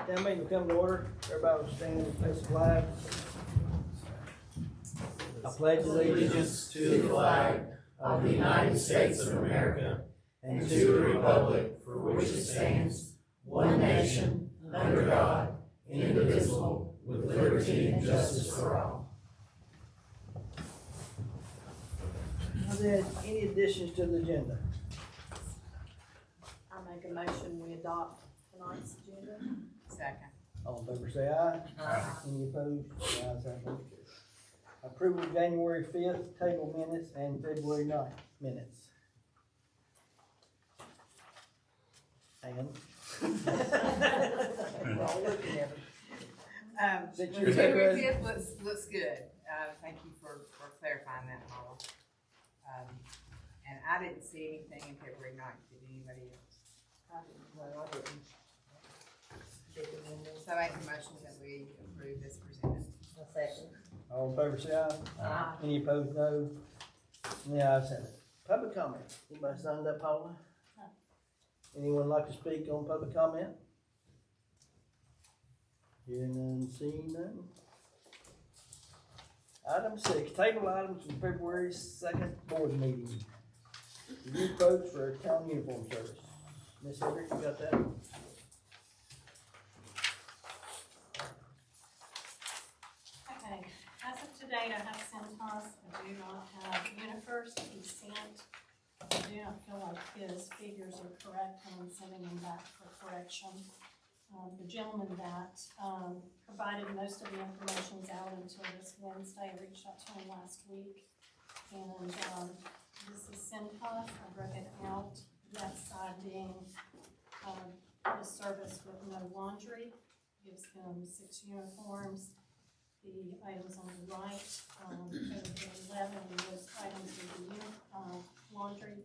Town meeting will come to order. Everybody will stand and face the flag. I pledge Allegiance to the flag of the United States of America and to the republic for which it stands, one nation, under God, indivisible, with liberty and justice for all. Are there any additions to the agenda? I make a motion, we adopt tonight's agenda. Second. All in favor say aye. Aye. Any opposed? The ayes have it. Approval of January 5th table minutes and February 9th minutes. And? We're all looking at it. Did you- February 5th looks good. Thank you for clarifying that, Paula. And I didn't see anything in February 9th. Did anybody else? I didn't. So I make a motion that we approve as presented. A second. All in favor say aye. Aye. Any opposed, no. And the ayes have it. Public comment. Anybody signed up, Paula? No. Anyone like to speak on public comment? Hearing none, seeing none. Item 6, table items from February 2nd board meeting. Review quotes for town uniform service. Miss Everett, you got that? Okay, as of today, I have Centos, I do not have UniFirst, he sent. I do not feel like his figures are correct, and I'm sending them back for correction. The gentleman that, provided most of the information is out until this Wednesday. I reached out to him last week. And, this is Centos, I broke it out, left side being, the service with no laundry, gives him 6 uniforms. The items on the right, over 11 of those items are the laundry.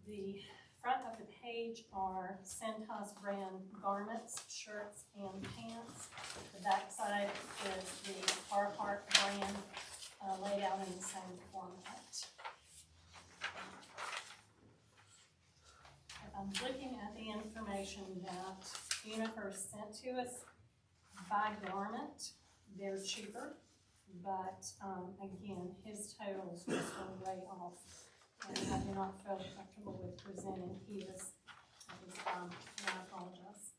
The front of the page are Centos brand garments, shirts, and pants. The back side is the Carroll brand, laid out in the same format. If I'm looking at the information that UniFirst sent to us, by garment, they're cheaper, but, again, his totals just were way off. And I do not feel comfortable with presenting his at this time, and I apologize.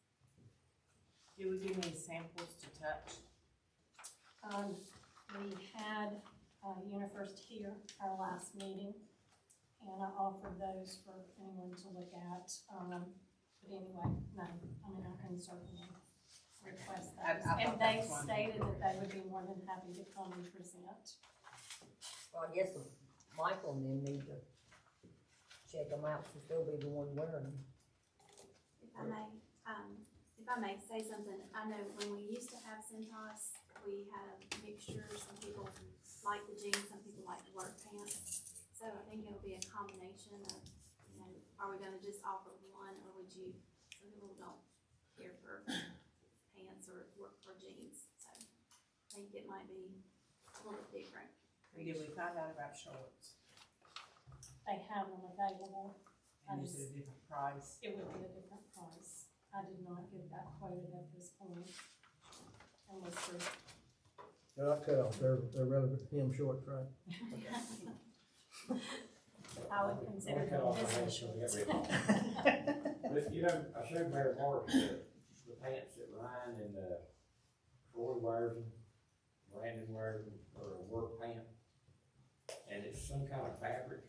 You would give me samples to touch. We had, UniFirst here, our last meeting, and I offered those for anyone to look at, but anyway, no, I mean, I can certainly request those. And they stated that they would be more than happy to come and present. Well, I guess Michael and them need to check them out since they'll be the one wearing them. If I may say something, I know when we used to have Centos, we had a mixture. Some people like the jeans, some people like the work pants. So I think it'll be a combination of, are we gonna just offer one, or would you, some people don't care for pants or work for jeans. So I think it might be a little bit different. Did we find out about shorts? They have them available. And is it a different price? It would be a different price. I did not get that quoted at this point. And was for They're not cut off, they're relevant hem shorts, right? I would consider them business shorts. But you know, I showed Mayor Mark the pants that Ryan and Troy wears them, Brandon wears them for a work pant. And it's some kind of fabric.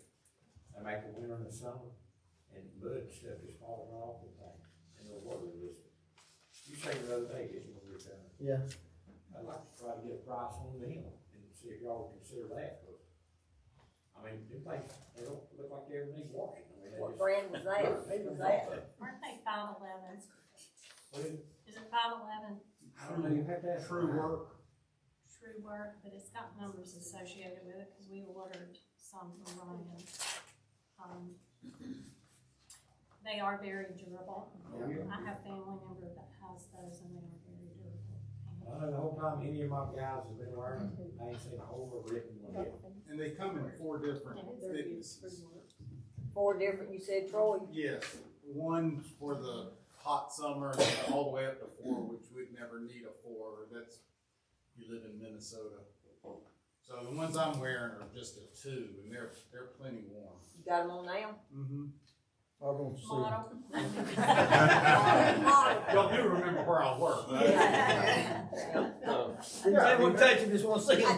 They make the winter and the summer, and mud stuff just falling off the thing. And the water is. You said the other day, didn't you, with Yeah. I'd like to try to get a price on them and see if y'all would consider that. But I mean, them things, they don't look like they ever need washing. I mean, they What just- brand was that? Who was that? Aren't they 511? What is it? Is it 511? I don't know, you have to have True Work. True Work, but it's got numbers associated with it because we ordered some from Ryan. They are very durable. I have family member that has those and they are very durable. I know the whole time any of my guys have been wearing them, I ain't seen a overwritten one yet. And they come in 4 different Yeah, thicknesses. 4 different, you said, Troy? Yes, one for the hot summer, all the way up to 4, which we'd never need a 4. That's, you live in Minnesota. So the ones I'm wearing are just a 2, and they're plenty warm. You got them on now? Mm-hmm. I want to see. Model. Y'all do remember where I work, right? So, didn't say what touch, you just want to see them.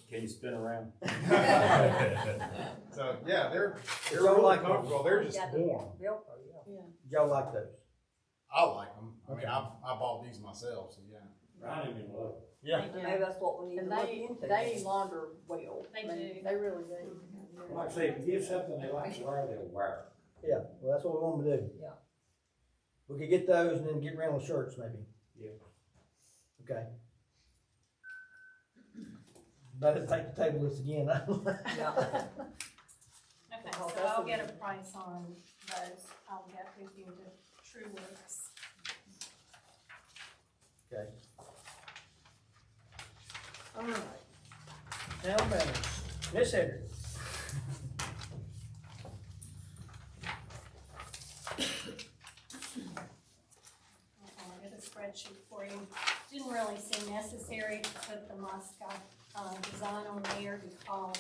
Can you spin around? So yeah, they're Y'all really like comfortable. They're just Got the warm. Velcro, yeah. Y'all like those? I like them. I mean, I bought these myself, so yeah. Riding in love. Yeah. Maybe that's what we need to And look they into. launder well. They do. They really do. Like I say, if you give something they like to wear, they'll wear it. Yeah, well, that's what we want to do. Yeah. We could get those and then get around with shirts maybe. Yeah. Okay. Better take the table list again. Yeah. Okay, so I'll get a price on those. I'll get with you the True Works. Okay. All right. Town manager, Miss Hendrick. I'll get a spreadsheet for you. Didn't really seem necessary to put the mascot design on there because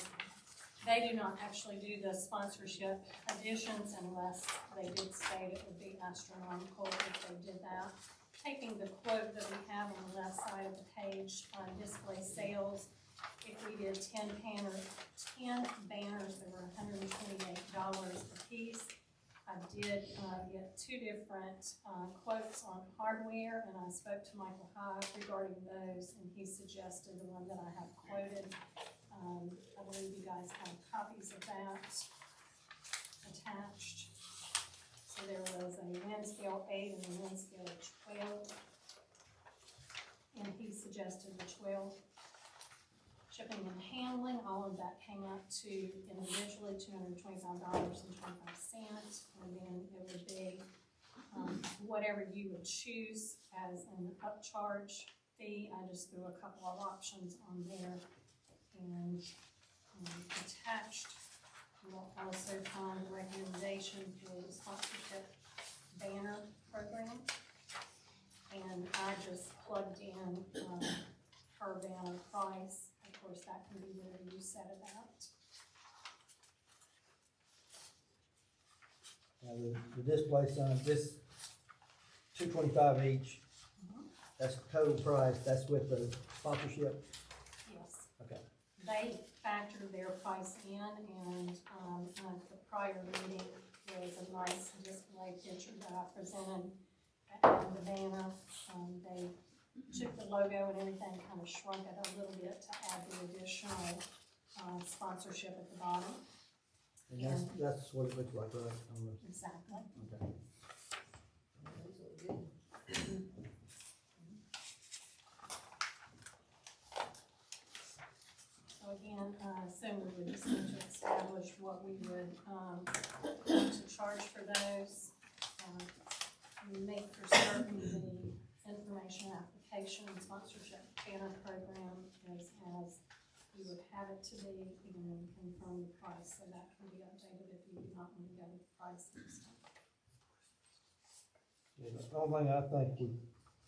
they do not actually do the sponsorship additions unless they did state it would be astronomical if they did that. Taking the quote that we have on the left side of the page on display sales, if we did 10 banners, they were $128 a piece. I did get 2 different quotes on hardware, and I spoke to Michael Hyde regarding those, and he suggested the one that I have quoted. I believe you guys have copies of that attached. So there was a wind scale 8 and a wind scale 12, and he suggested the 12. Shipping and handling, all of that came up to individually $225.25, and then it would be whatever you would choose as an upcharge fee. I just threw a couple of options on there, and attached you'll also find a recommendation for the sponsorship banner program, and I just plugged in her banner price. Of course, that can be whatever you set it at. Now, the display signs, this $225 each. That's the total price. That's with the sponsorship. Yes. Okay. They factored their price in, and the prior meeting was a nice display picture that I presented on the banner. They took the logo and everything, kind of shrunk it a little bit to add the additional sponsorship at the bottom. And that's what it looks like, right? Exactly. Okay. So again, soon we would just need to establish what we would want to charge for those. Make for certain the information application and sponsorship banner program is as you would have it to be, and confirm the price, so that can be updated if you do not want to go with the price this time. Yeah, the only thing I think we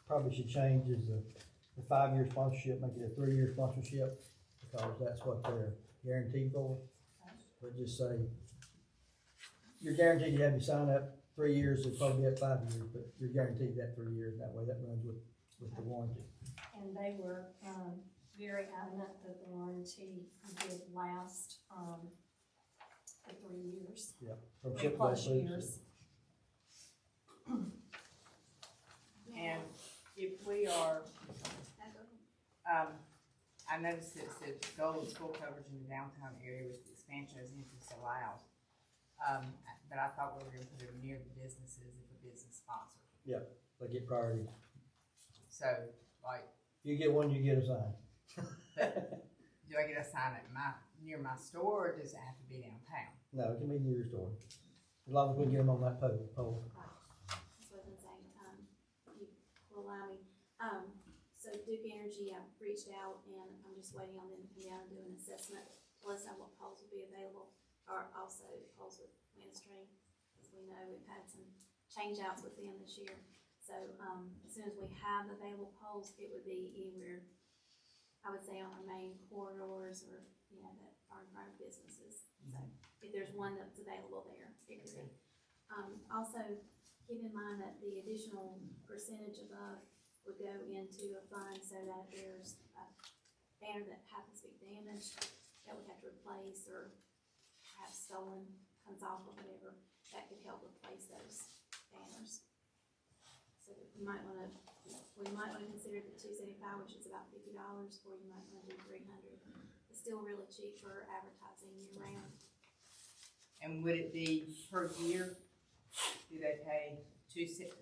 probably should change is the 5-year sponsorship, make it a 3-year sponsorship, because that's what they're guaranteed for. But just say, you're guaranteed to have you sign up 3 years, it'll probably be at 5 years, but you're guaranteed that 3 years, that way that runs with the warranty. And they were very adamant that the warranty did last for 3 years. Yeah. From 3+ ship to ship. years. And if we are, I noticed it said goal is full coverage in the downtown area with the expansion as interest allows. But I thought we were gonna put it near the businesses if a business sponsor. Yeah, they get priority. So, like, You get one, you get a sign. do I get a sign at near my store, or does it have to be downtown? No, it can be near your store, as long as we get them on that pole. That's what I'm saying, you will allow me. So Duke Energy, I've reached out and I'm just waiting on them to come down and do an assessment, let us know what poles will be available, or also poles with windstream. As we know, we've had some change outs with them this year. So, as soon as we have available poles, it would be anywhere, I would say on our main corridors or, you know, that are in front of businesses. So, if there's one that's available there, it could be. Also, keep in mind that the additional percentage above would go into a fund so that there's a banner that happens to be damaged that we have to replace or perhaps stolen, comes off or whatever, that could help replace those banners. So we might wanna consider the $275, which is about $50, or you might wanna do $300. It's still really cheap for advertising year round. And would it be per year? Do they pay $300?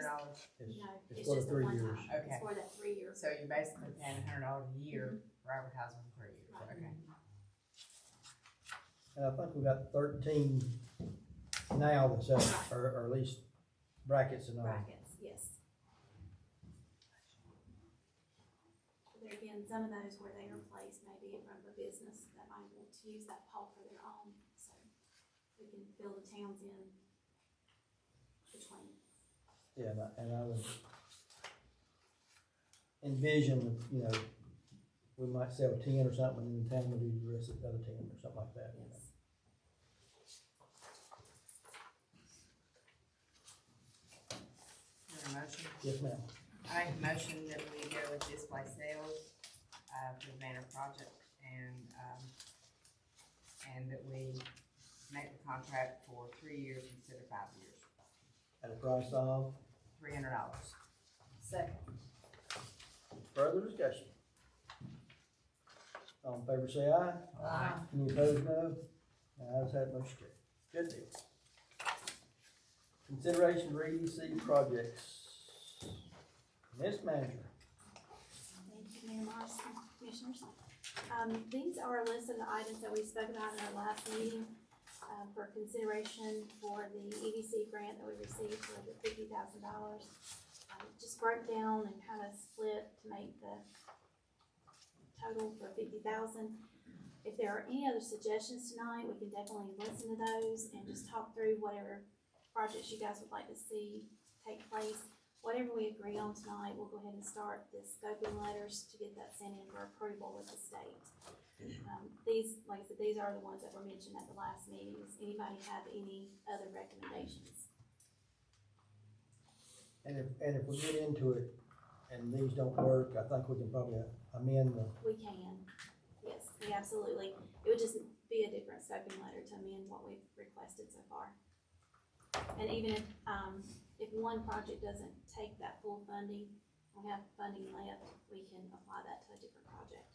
No, It's it's for the just a 3 one years. time. Okay. It's for that 3 year. So you're basically paying $100 a year for advertising for 3 years, okay? And I think we got 13 now that's up, or at least brackets and all. Brackets, yes. But there again, some of those where they are placed may be in front of a business that might want to use that pole for their own, so we can fill the towns in between. Yeah, and I would envision, you know, we might sell 10 or something, and then the town will do the rest of the other 10 or something like that. You know. Yes. Is there a motion? Yes, ma'am. I make a motion that we go with display sales, for the banner project and that we make the contract for 3 years instead of 5 years. At a price of, $300. Second. further discussion. All in favor say aye. Aye. Any opposed, no. Ayes have it, motion carried. Good deal. Consideration for EDC projects. Ms. Manager. Thank you, Mayor Morrison, Commissioners. These are a list of the items that we spoke about in our last meeting, for consideration for the EDC grant that we received for the $50,000. Just broke down and kind of split to make the total for $50,000. If there are any other suggestions tonight, we can definitely listen to those and just talk through whatever projects you guys would like to see take place. Whatever we agree on tonight, we'll go ahead and start the scoping letters to get that sent in for approval with the state. These, like I said, these are the ones that were mentioned at the last meeting. Does anybody have any other recommendations? And if we get into it and these don't work, I think we can probably amend the, We can, yes, we absolutely. It would just be a different scoping letter to amend what we've requested so far. And even if one project doesn't take that full funding, we have funding left, we can apply that to a different project.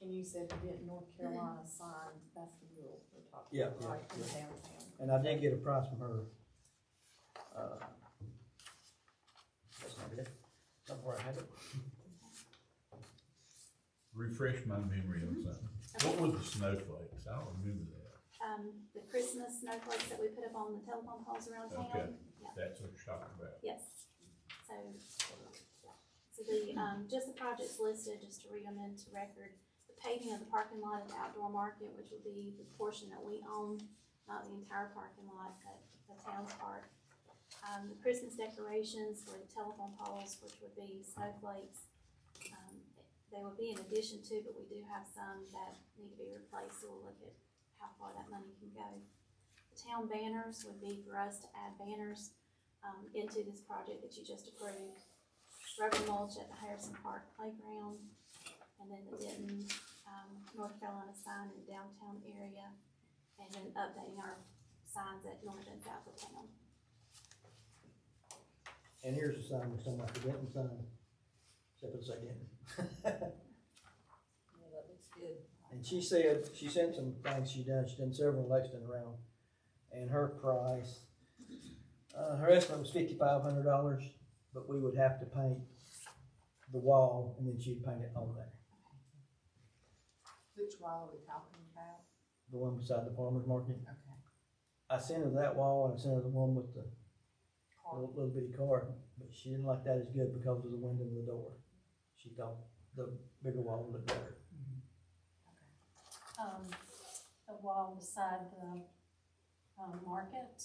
And you said you didn't North Carolina sign, that's the rule we're talking Yeah, about, right, in yeah. downtown. and I did get a price from her. That's not it. Somewhere I had it. Refresh my memory on something. What was the snowflakes? I don't remember that. The Christmas snowflakes that we put up on the telephone poles around town. Okay. Yeah. That's what you're talking about. Yes. So the, just the projects listed, just to read them into record. The paving of the parking lot at the outdoor market, which will be the portion that we own, not the entire parking lot, but the town's part. The Christmas decorations for the telephone poles, which would be snowflakes. They will be in addition to, but we do have some that need to be replaced, so we'll look at how far that money can go. The town banners would be for us to add banners into this project that you just approved. Rubber mulch at the Harrison Park Playground, and then the Denton, North Carolina sign in the downtown area, and then updating our signs at north and south of town. And here's the sign, we're talking about the Denton sign. Except it's like Denton. Yeah, that looks good. And she said, she sent some things she's done several in Lexington around, and her price, her estimate was $5,500, but we would have to paint the wall, and then she'd paint it on there. Which wall are we talking about? The one beside the farmer's market. Okay. I sent her that wall, and I sent her the one with the little bitty car, but she didn't like that as good because of the window and the door. She thought the bigger wall looked better. The wall beside the market.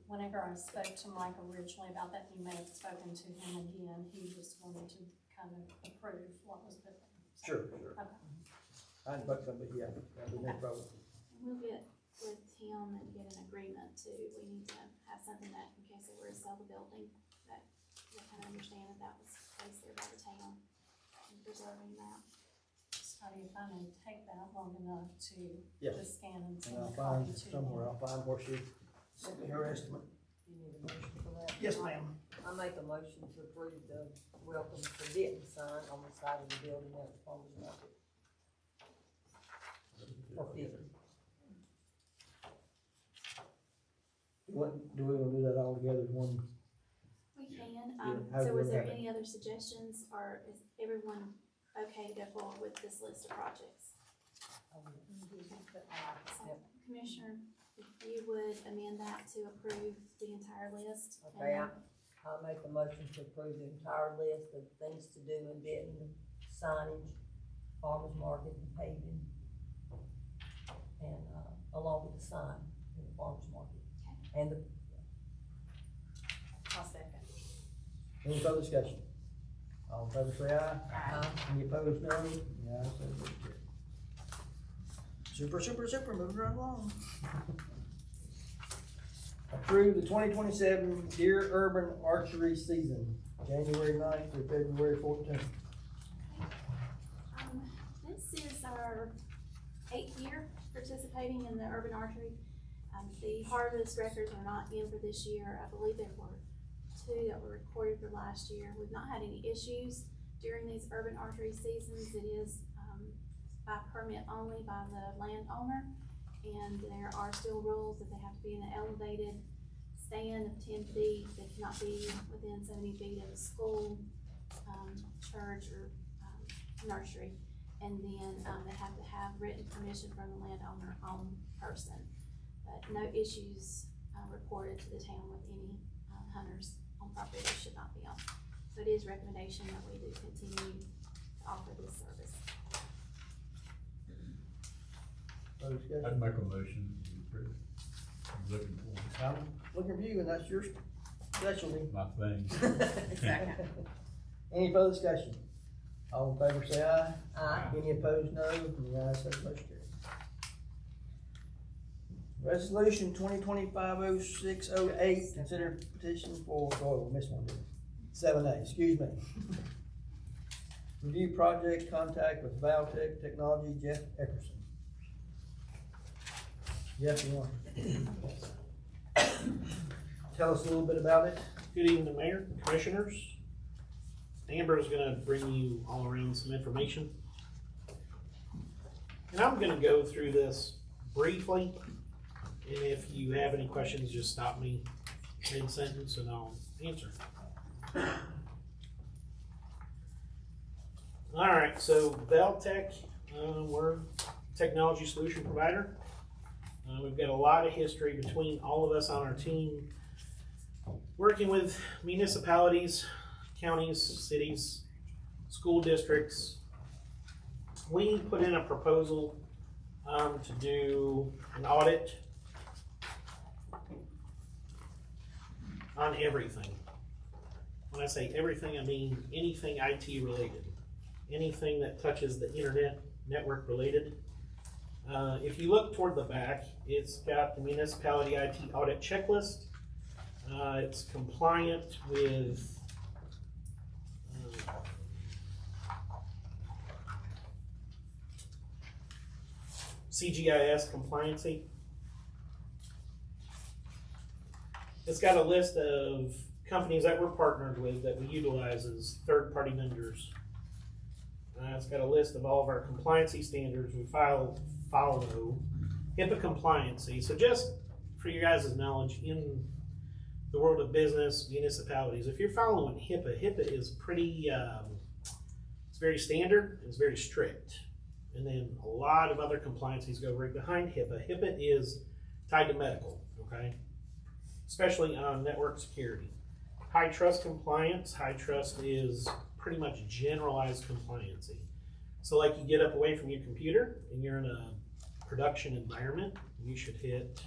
Whenever I spoke to Mike originally about that, you may have spoken to him again, he just wanted to kind of approve what was put there. Sure. Okay. I ain't about to, but yeah, that'd be no problem. And we'll get with him and get an agreement too. We need to have something that in case they were to sell the building, that they kind of understand that that was placed there by the town and preserving that. Scotty, if I may take that long enough to Yeah. just scan and And send I'll a find copy to somewhere, you. I'll find where she sent me her estimate. You need a motion for that? Yes, ma'am. I make a motion to approve the welcome to Denton sign on the side of the building at the farmer's market. For 50. Do we want to do that all together as one? We can, how so do was we there have it? any other suggestions or is everyone okay to go forward with this list of projects? So, Commissioner, if you would amend that to approve the entire list. and Okay, then- I'll make a motion to approve the entire list of things to do in Denton, signage, farmer's market and paving. And, along with the sign in the farmer's market. And the, I'll second. Any further discussion? All in favor say aye. Aye. Any opposed, no? Yeah, I said motion carried. Super, moving right along. Approve the 2027 Deer Urban Archery season, January 9th through February 14th. This is our 8th year participating in the urban archery. The harvest records are not in for this year. I believe there were 2 that were recorded for last year. We've not had any issues during these urban archery seasons. It is by permit only by the landowner, and there are still rules that they have to be in an elevated stand of 10 feet. They cannot be within 70 feet of a school, church, or nursery. And then they have to have written permission from the landowner on person. But no issues reported to the town with any hunters on property that should not be on. So it is recommendation that we do continue to offer this service. Further discussion? I'd make a motion to approve. I'm looking for I'm looking for you, and that's your specialty. my thing. Second. Any further discussion? All in favor say aye. Aye. Any opposed, no. The ayes have motion carried. Resolution 2025-0608, consider petition for, oh, we missed one, didn't we? 7A, excuse me. Review project contact with Val-Technology, Jeff Erickson. Jeff, you want to tell us a little bit about it? Good evening, Mayor, Commissioners. Amber is gonna bring you all around some information. And I'm gonna go through this briefly, and if you have any questions, just stop me mid-sentence and I'll answer. All right, so Val-Tech, we're a technology solution provider. We've got a lot of history between all of us on our team, working with municipalities, counties, cities, school districts. We put in a proposal to do an audit on everything. When I say everything, I mean anything IT related, anything that touches the internet, network related. If you look toward the back, it's got the municipality IT audit checklist. It's compliant with CGIS compliancy. It's got a list of companies that we're partnered with that we utilize as third-party vendors. It's got a list of all of our compliancy standards. We follow HIPAA compliancy. So just for you guys' knowledge, in the world of business, municipalities, if you're following HIPAA is pretty, it's very standard, it's very strict. And then a lot of other compliancies go right behind HIPAA. HIPAA is tied to medical, okay? Especially on network security. High trust compliance, high trust is pretty much generalized compliancy. So like you get up away from your computer and you're in a production environment, you should hit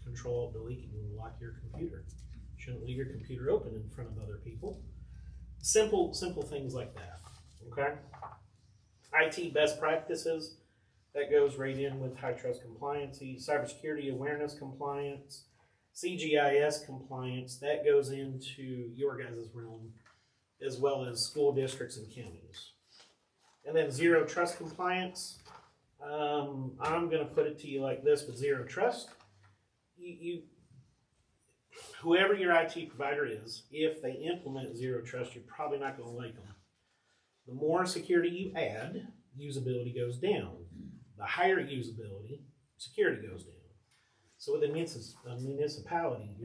control the leak and lock your computer. Shouldn't leave your computer open in front of other people. Simple things like that, okay? IT best practices, that goes right in with high trust compliance, cybersecurity awareness compliance, CGIS compliance, that goes into your guys' realm, as well as school districts and counties. And then zero trust compliance, I'm gonna put it to you like this with zero trust. Whoever your IT provider is, if they implement zero trust, you're probably not gonna like them. The more security you add, usability goes down. The higher usability, security goes down. So with a municipality,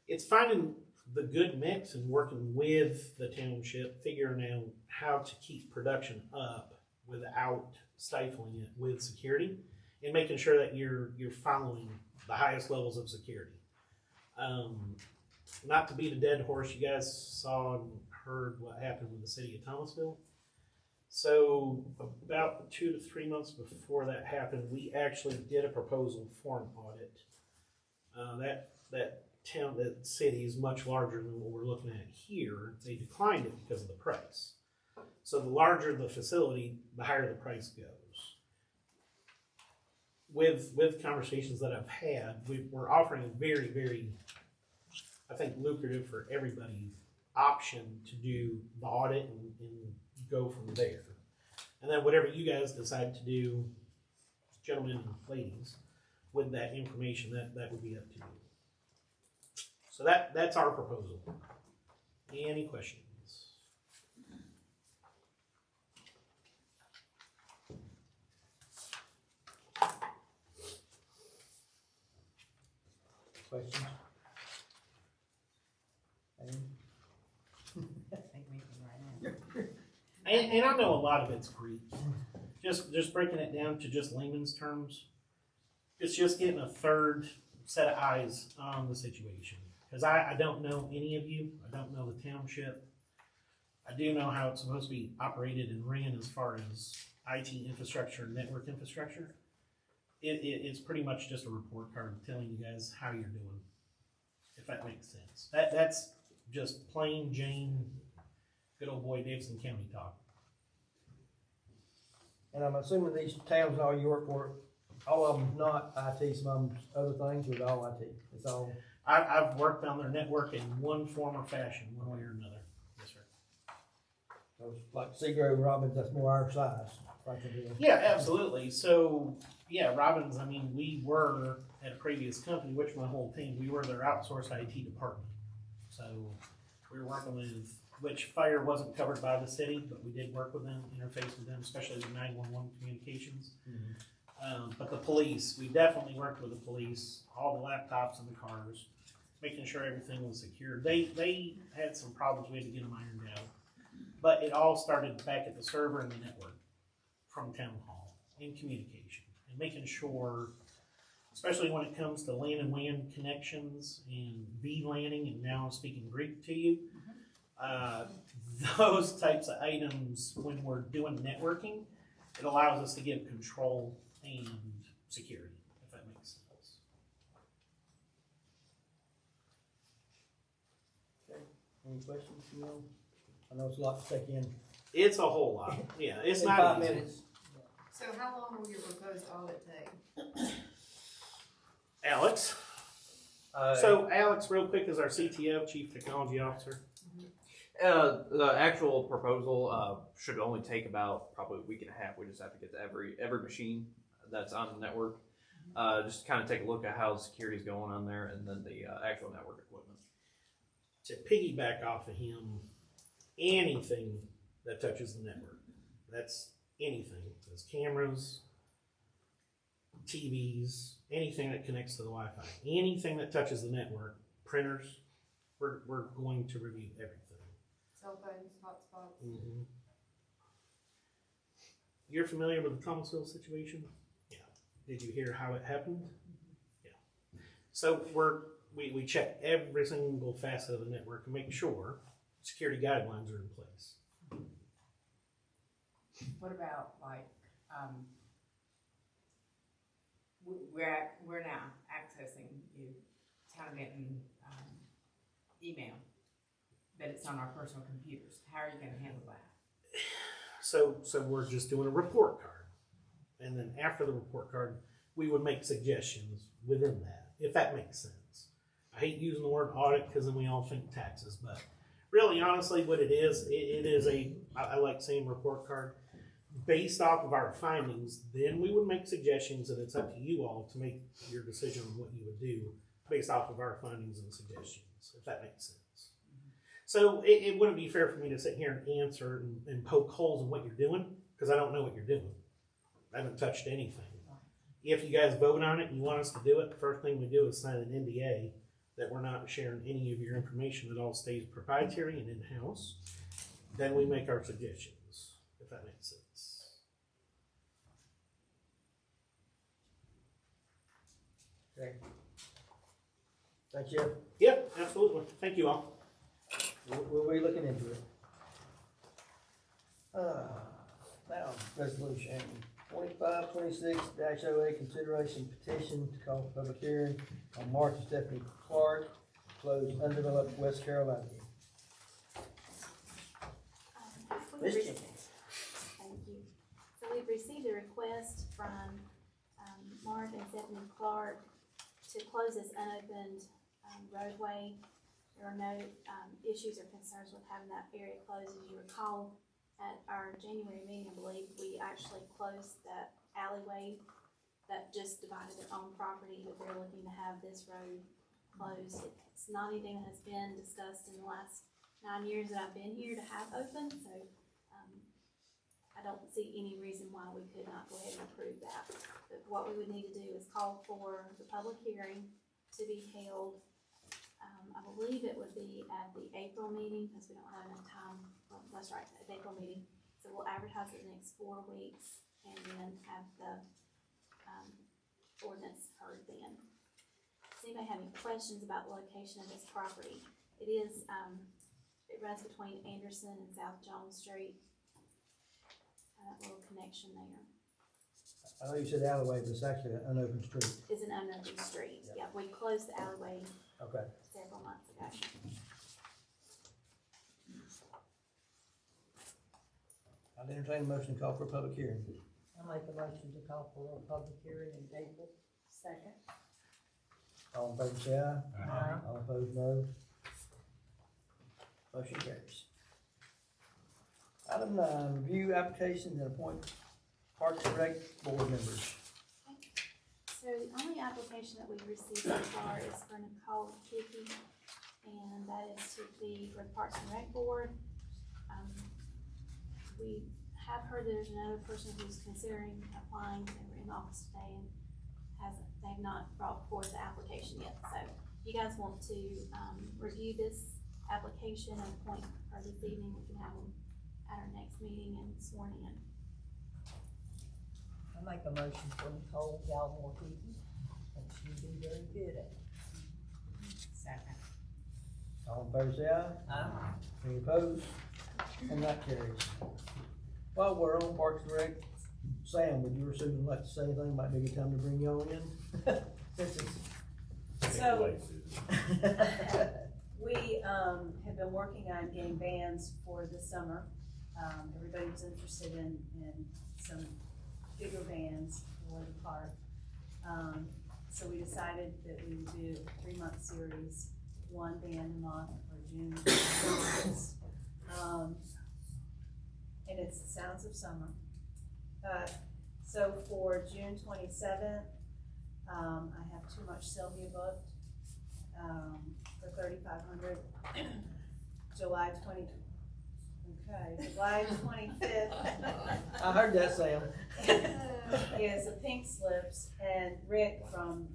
it's finding the good mix and working with the township, figuring out how to keep production up without stifling it with security, and making sure that you're following the highest levels of security. Not to beat a dead horse, you guys saw and heard what happened with the city of Thomasville. So about 2 to 3 months before that happened, we actually did a proposal for an audit. That city is much larger than what we're looking at here. They declined it because of the price. So the larger the facility, the higher the price goes. With conversations that I've had, we're offering a very, very, I think, lucrative for everybody option to do the audit and go from there. And then whatever you guys decide to do, gentlemen and ladies, with that information, that would be up to you. So that's our proposal. Any questions? Questions? Any? And I know a lot of it's Greek. Just breaking it down to just layman's terms, it's just getting a third set of eyes on the situation. Because I don't know any of you. I don't know the township. I do know how it's supposed to be operated and ran as far as IT infrastructure and network infrastructure. It's pretty much just a report card telling you guys how you're doing, if that makes sense. That's just plain Jane, good old boy Davidson County talk. And I'm assuming these towns and all you work for, all of them not IT, some of them other things, or all IT? It's all. I've worked on their network in one form or fashion, one way or another. Yes, sir. So it's like Seagrove and Robbins, that's more our size. Yeah, absolutely. So, yeah, Robbins, I mean, we were at a previous company, which my whole team, we were their outsourced IT department. So we were working with, which fire wasn't covered by the city, but we did work with them, interface with them, especially the 911 communications. Mm-hmm. But the police, we definitely worked with the police, all the laptops in the cars, making sure everything was secure. They had some problems, we had to get them ironed out. But it all started back at the server and the network from town hall in communication and making sure, especially when it comes to LAN and WAN connections and VLANing, and now I'm speaking Greek to you, those types of items, when we're doing networking, it allows us to give control and security, if that makes sense. Okay. Any questions, Neil? I know it's a lot to take in. It's a whole lot. Yeah, it's in not 5 easy. minutes. So how long will your proposed audit take? Alex. So Alex, real quick, is our CTO, Chief Technology Officer. The actual proposal should only take about probably a week and a half. We just have to get to every machine that's on the network. Just kind of take a look at how the security is going on there, and then the actual network equipment. To piggyback off of him, anything that touches the network, that's anything. There's cameras, TVs, anything that connects to the Wi-Fi, anything that touches the network, printers, we're going to review everything. Cell phones, hotspots. Mm-hmm. You're familiar with the Thomasville situation? Yeah. Did you hear how it happened? Yeah. So we check every single facet of the network and make sure security guidelines are in place. What about like, we're now town of Benton, email, but it's on our personal computers. How are you gonna handle that? So we're just doing a report card. And then after the report card, we would make suggestions within that, if that makes sense. I hate using the word audit because then we all think taxes, but really, honestly, what it is I like saying report card. Based off of our findings, then we would make suggestions, and it's up to you all to make your decision on what you would do based off of our findings and suggestions, if that makes sense. So it wouldn't be fair for me to sit here and answer and poke holes in what you're doing, because I don't know what you're doing. I haven't touched anything. If you guys vote on it and you want us to do it, the first thing we do is sign an NDA that we're not sharing any of your information. It all stays proprietary and in-house. Then we make our suggestions, if that makes sense. Okay. Thank you. Yep, absolutely. Thank you all. We'll be looking into it. Now, resolution 2526-08, consideration petition to call for public hearing on Mark and Stephanie Clark, close undeveloped West Carroll Avenue. Christian. Thank you. So we've received a request from Mark and Stephanie Clark to close this unopened roadway. There are no issues or concerns with having that area closed. As you recall, at our January meeting, I believe, we actually closed that alleyway that just divided their own property, but they're looking to have this road closed. It's not anything that has been discussed in the last 9 years that I've been here to have open, so I don't see any reason why we could not go ahead and approve that. But what we would need to do is call for the public hearing to be held. I believe it would be at the April meeting, because we don't have enough time. Well, that's right, at the April meeting. So we'll advertise it the next 4 weeks and then have the ordinance heard then. Does anybody have any questions about the location of this property? It is, it runs between Anderson and South Jones Street. That little connection there. I know you said alleyway, but it's actually an unopened street. It's an unopened street. Yeah, we closed the alleyway Okay. several months ago. I'll entertain a motion to call for a public hearing. I make a motion to call for a public hearing in April. Second. All in favor say aye. Aye. All opposed no. Motion carries. Item 9, review applications and appoint Parks and Rec board members. So the only application that we've received so far is for Nicole Hickey, and that is to be for the Parks and Rec Board. We have heard that there's another person who's considering applying. They were in office today and they've not brought forth the application yet. So if you guys want to review this application and appoint her this evening, we can have them at our next meeting and sworn in. I make a motion for Nicole Galmore Hickey, and she'd be very good at it. Second. All in favor say aye. Aye. Any opposed? And that carries. While we're on Parks and Rec, Sam, would you or Susan like to say anything? Might be a good time to bring y'all in. This is. So, we have been working on getting bands for the summer. Everybody was interested in some bigger bands for the park. So we decided that we would do a 3-month series, 1 band a month for June. And it's Sounds of Summer. So for June 27th, I have Too Much Sylvia booked for $3,500. July 25th. I heard that, Sam. Is the Pink Slips, and Rick from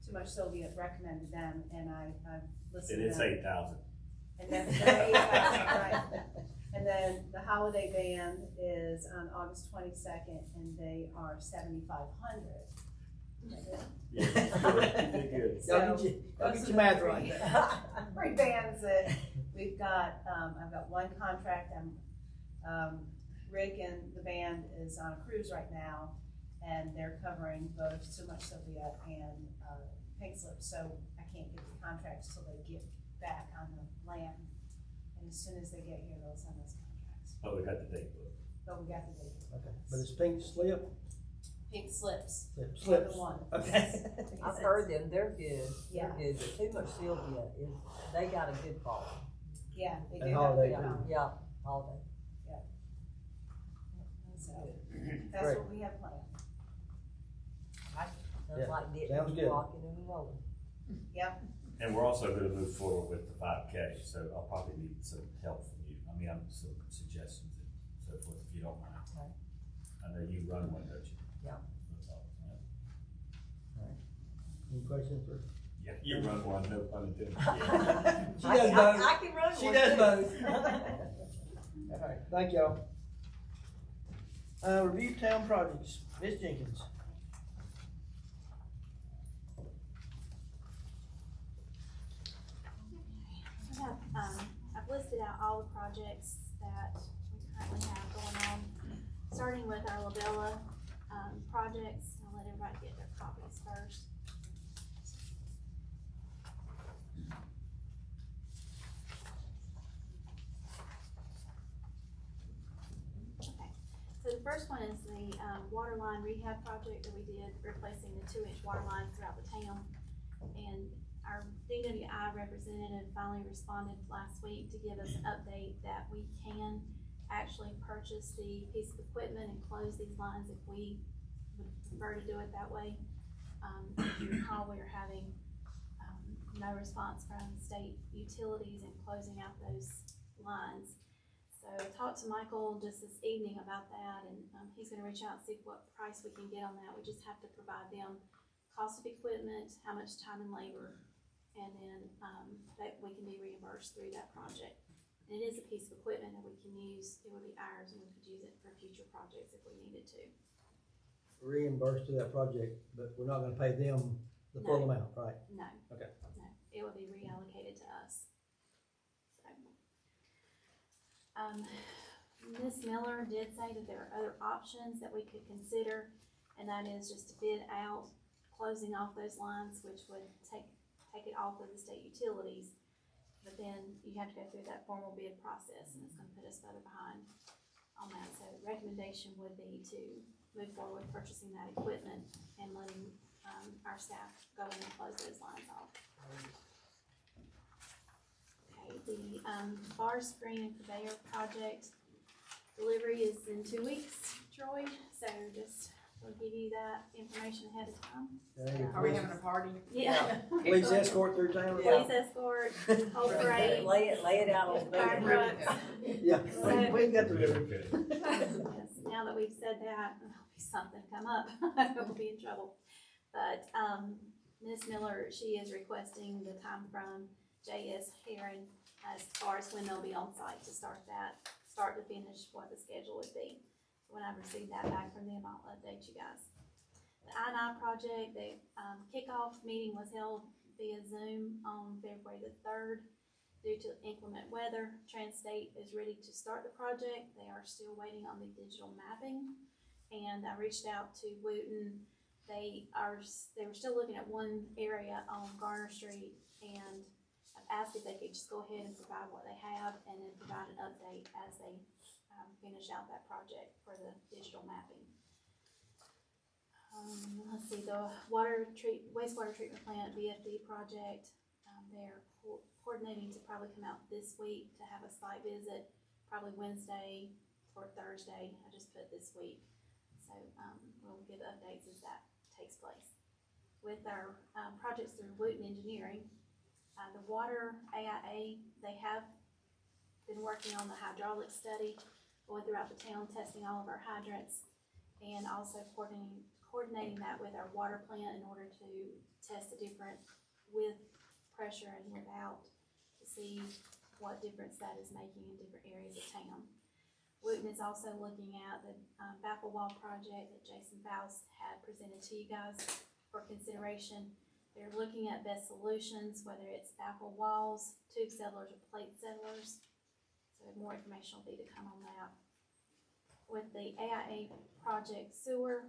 Too Much Sylvia recommended them, and I've listened to them. It's 8,000. And then they're 8,000, right? And then the Holiday Band is on August 22nd, and they are 7,500. Yeah, you did good. Y'all get your math right. Three bands that we've got. I've got 1 contract. Rick and the band is on a cruise right now, and they're covering both Too Much Sylvia and pink slips, so I can't get the contracts till they get back on the land. And as soon as they get here, they'll send us contracts, Oh, we got the date book. but we got the date. Okay, but it's pink slip, Pink slips. slips. The one. Okay. I've heard them, they're good, Yeah. they're good, but Too Much Sylvia is, they got a good quality. Yeah, they do And have holiday the, too. Yeah, holiday. so, that's Great. what we have planned. Sounds Yeah, like sounds getting good. rocking and rolling. Yep, And we're also gonna move forward with the 5K, so I'll probably need some help from you. I mean, some suggestions and so forth, if you don't mind. Okay. I know you run one, don't you? Yeah. Any questions for? Yeah, you run one, no pun intended. She does both. I can run She one does too. both. All right, thank y'all. Review town projects, Ms. Jenkins. I've listed out all the projects that we currently have going on, starting with our Labella, projects. I'll let everybody get their copies first. Okay, so the first one is the, water line rehab project that we did, replacing the 2-inch water lines throughout the town. And our DWI representative finally responded last week to give us an update that we can actually purchase the piece of equipment and close these lines if we would prefer to do it that way. If you recall, we were having, no response from state utilities in closing out those lines. So I talked to Michael just this evening about that, and, he's gonna reach out and see what price we can get on that. We just have to provide them cost of equipment, how much time and labor, and then, that we can be reimbursed through that project. And it is a piece of equipment that we can use, it would be ours, and we could use it for future projects if we needed to. Reimbursed to that project, but we're not gonna pay them the full No. amount, right? No. Okay. No, it would be reallocated to us. So, Ms. Miller did say that there are other options that we could consider, and that is just to bid out closing off those lines, which would take it off of the state utilities. But then you have to go through that formal bid process, and it's gonna put us further behind on that. So the recommendation would be to move forward purchasing that equipment and letting, our staff go in and close those lines off. Okay, the, bar screen and conveyor project delivery is in 2 weeks, Troy, so just we'll give you that information ahead of time. Are we having a party? Yeah. Police escort through town? Police escort, whole parade, Lay it out on the fire table. trucks. Yeah, we ain't got the river. Yes, now that we've said that, there'll be something come up, we'll be in trouble. But, Ms. Miller, she is requesting the time from J.S. Heron as far as when they'll be on site to start to finish what the schedule would be. When I receive that back from them, I'll update you guys. The I-9 project, the, kickoff meeting was held via Zoom on February the 3rd. Due to inclement weather, Trans-State is ready to start the project. They are still waiting on the digital mapping. And I reached out to Wooten. They were still looking at one area on Garner Street, and I've asked if they could just go ahead and provide what they have and then provide an update as they finish out that project for the digital mapping. Let's see, the wastewater treatment plant VFD project, they're coordinating to probably come out this week to have a site visit, probably Wednesday or Thursday. I just put this week. So, we'll give updates as that takes place. With our, projects through Wooten Engineering, the water AIA, they have been working on the hydraulic study, going throughout the town, testing all of our hydrants, and also coordinating that with our water plant in order to test the different with pressure and without to see what difference that is making in different areas of town. Wooten is also looking at the baffle wall project that Jason Faust had presented to you guys for consideration. They're looking at best solutions, whether it's baffle walls, tube settlers, or plate settlers. So more information will be to come on that. With the AIA project sewer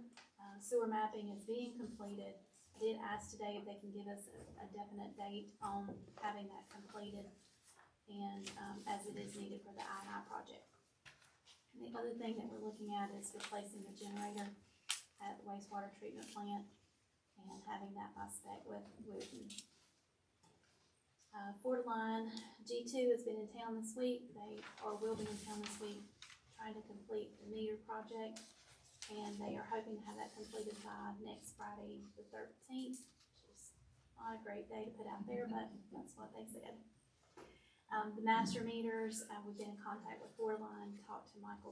mapping is being completed, did ask today if they can give us a definite date on having that completed, and, as it is needed for the I&I project. And the other thing that we're looking at is replacing the generator at the wastewater treatment plant and having that by spec with Wooten. Ford Line G2 has been in town this week. They will be in town this week trying to complete the meter project, and they are hoping to have that completed by next Friday, the 13th, which is not a great day to put out there, but that's what they said. The master meters, we've been in contact with Ford Line, talked to Mike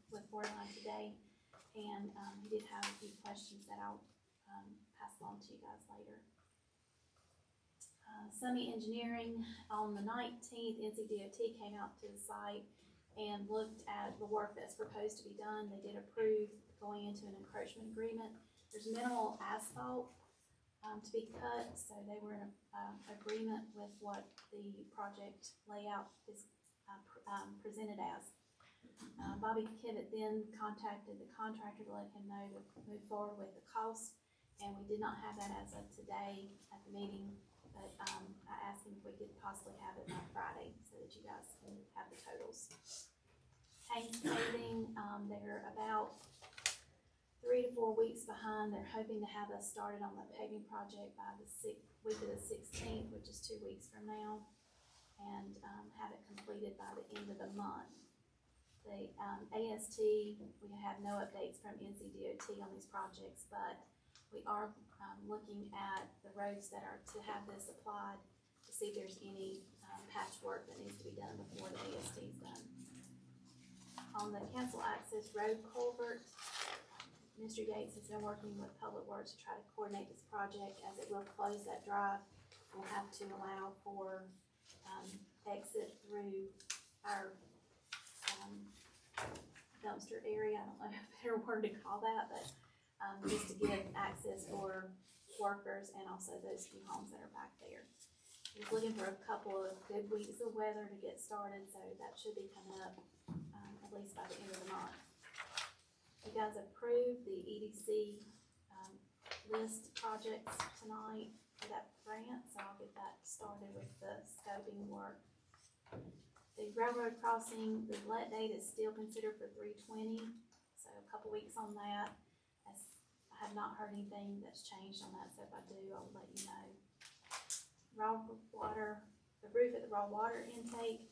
with Ford Line today, and he did have a few questions that I'll pass along to you guys later. Summit Engineering, on the 19th, NCDOT came out to the site and looked at the work that's proposed to be done. They did approve going into an encroachment agreement. There's minimal asphalt to be cut, so they were in agreement with what the project layout is presented as. Bobby Kivett then contacted the contractor to let him know to move forward with the cost, and we did not have that as of today at the meeting, but I asked him if we could possibly have it by Friday so that you guys can have the totals. Haynes Paving, they're about 3 to 4 weeks behind. They're hoping to have us started on the paving project by the week of the 16th, which is 2 weeks from now, and have it completed by the end of the month. The AST, we have no updates from NCDOT on these projects, but we are looking at the roads that are to have this applied to see if there's any patchwork that needs to be done before the AST is done. On the council access road culvert, Mr. Yates has been working with Public Works to try to coordinate this project, as it will close that drive. We'll have to allow for exit through our dumpster area. I don't know a better word to call that, but just to give access for workers and also those few homes that are back there. He's looking for a couple of good weeks of weather to get started, so that should be coming up at least by the end of the month. You guys approved the EDC list projects tonight for that grant, so I'll get that started with the scoping work. The railroad crossing, the let date is still considered for 3/20, so a couple weeks on that. I have not heard anything that's changed on that, so if I do, I'll let you know. Raw water, the roof at the raw water intake,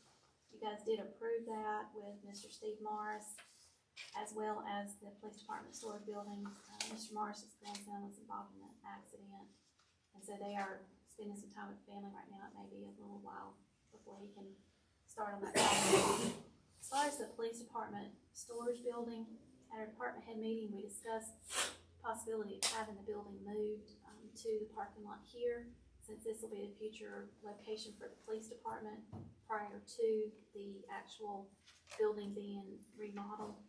you guys did approve that with Mr. Steve Morris, as well as the police department storage building. Mr. Morris's grandson was involved in an accident, and so they are spending some time with the family right now. It may be a little while before he can start on that project. As far as the police department storage building, at our department head meeting, we discussed the possibility of having the building moved to the parking lot here, since this will be the future location for the police department prior to the actual building being remodeled.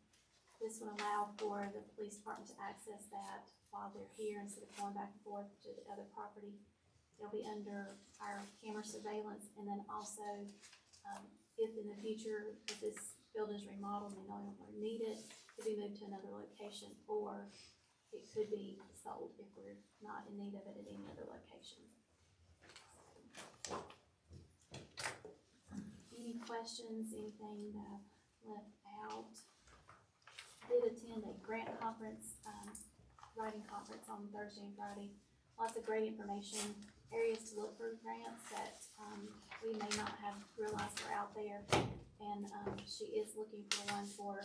This would allow for the police department to access that while they're here instead of going back and forth to the other property. They'll be under our camera surveillance, and then also, if in the future, if this building is remodeled and they no longer need it, it could be moved to another location, or it could be sold if we're not in need of it at any other location. Any questions, anything that I've left out? I did attend a grant conference, writing conference on Thursday and Friday. Lots of great information, areas to look for grants that we may not have realized were out there. And she is looking for one for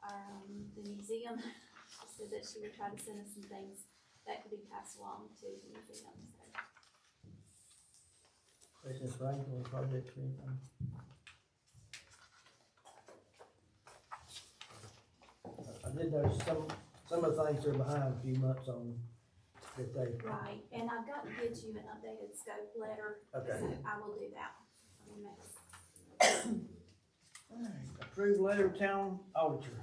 our the museum. She said that she would try to send us some things that could be passed along to the museum. So. Questions for Frank on projects or anything? I did notice some of the things are behind a few months on that they. Right, and I've got to get you an updated scope letter. Okay. So I will do that on the next. Alright, approved letter of town auditor.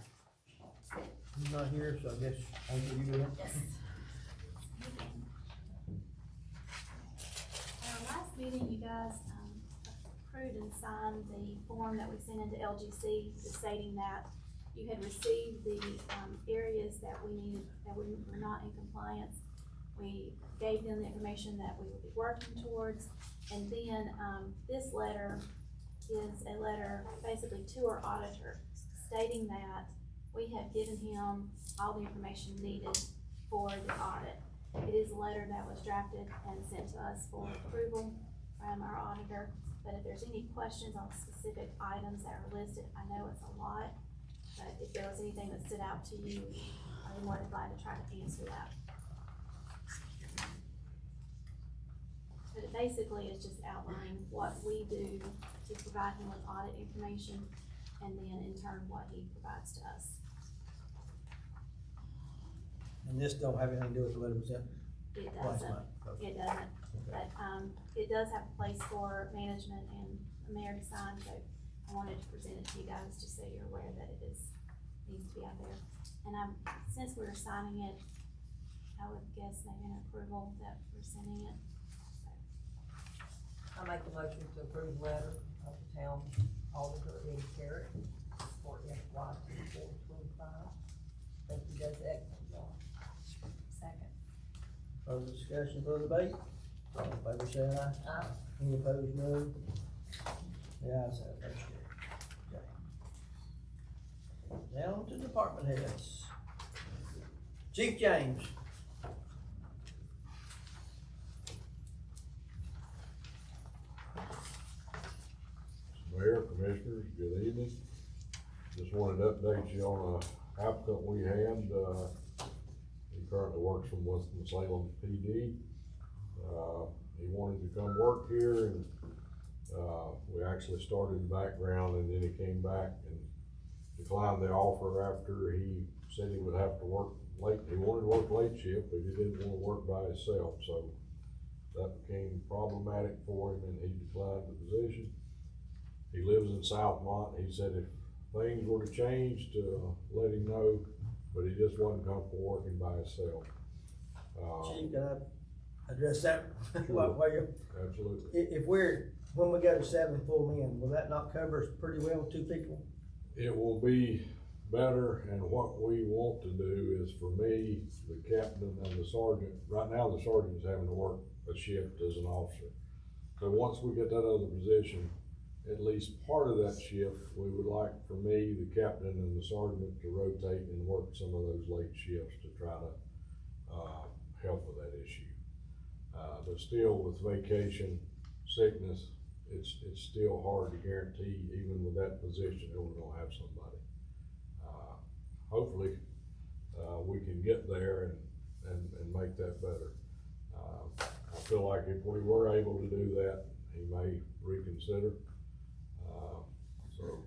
He's not here, so I guess I'll give you that. Yes. Our last meeting, you guys approved and signed the form that we sent into LGC stating that you had received the areas that we needed, that we were not in compliance We gave them the information that we would be working towards, and then, this letter is a letter basically to our auditor stating that we have given him all the information needed for the audit. It is a letter that was drafted and sent to us for approval from our auditor, but if there's any questions on specific items that are listed, I know it's a lot, but if there was anything that stood out to you, I'd be more than glad to try to answer that. But it basically is just outlining what we do to provide him with audit information, and then in turn what he provides to us. And this don't have anything to do with the letter we sent It last doesn't, night? Okay. it doesn't, but, it does have a place for management and the mayor to sign, so I wanted to present it to you guys, just so you're aware that it is, needs to be out there. And since we're signing it, I would guess maybe an approval that we're sending it. I make a motion to approve the letter of the town auditor in Carroll for FY 24-25. I think he does an excellent job. Second. Further discussion, further debate? All in favor, say aye. Aye. Any opposed, no? The ayes have it, that's good. Okay. Down to department heads. Chief James. Mayor, Commissioners, good evening. Just wanted to update you on a applicant we had. He currently works from Winston-Salem PD. He wanted to come work here, and we actually started the background, and then he came back and declined the offer after he said he would have to work late. He wanted to work late shift, but he didn't want to work by himself, so that became problematic for him, and he declined the position. He lives in Southmont. He said if things were to change, to let him know, but he just wasn't comfortable working by himself. Chief, can I address that? Sure. While you're, Absolutely. when we go to 7 full men, will that not cover us pretty well, 2 people? It will be better, and what we want to do is for me, the captain and the sergeant, right now the sergeant is having to work a shift as an officer. So once we get that other position, at least part of that shift, we would like for me, the captain and the sergeant to rotate and work some of those late shifts to try to help with that issue. But still with vacation, sickness, it's still hard to guarantee, even with that position, that we're gonna have somebody. Hopefully, we can get there and make that better. I feel like if we were able to do that, he may reconsider. So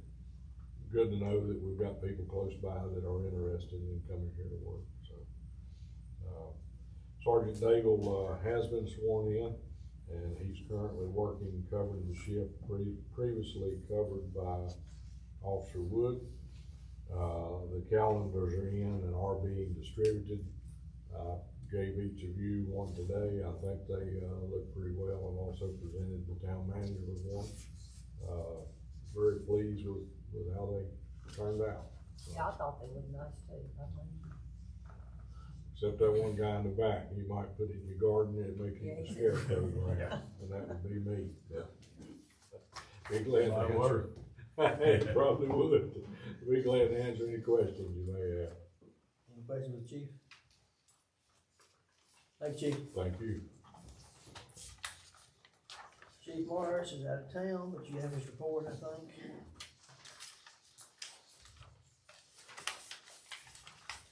good to know that we've got people close by that are interested in coming here to work. So Sergeant Daigle has been sworn in, and he's currently working, covering the shift previously covered by Officer Wood. The calendars are in and are being distributed. Gave each of you one today. I think they look pretty well. I've also presented the town manager with one. Very pleased with how they turned out. Yeah, I thought they looked nice too. Except that one guy in the back, you might put it in your garden and make it a scarecrow around, and that would be me. Be glad to answer. It probably would. Be glad to answer any questions you may have. Any questions with Chief? Thank you, Chief. Thank you. Chief Morris is out of town, but you have his report, I think.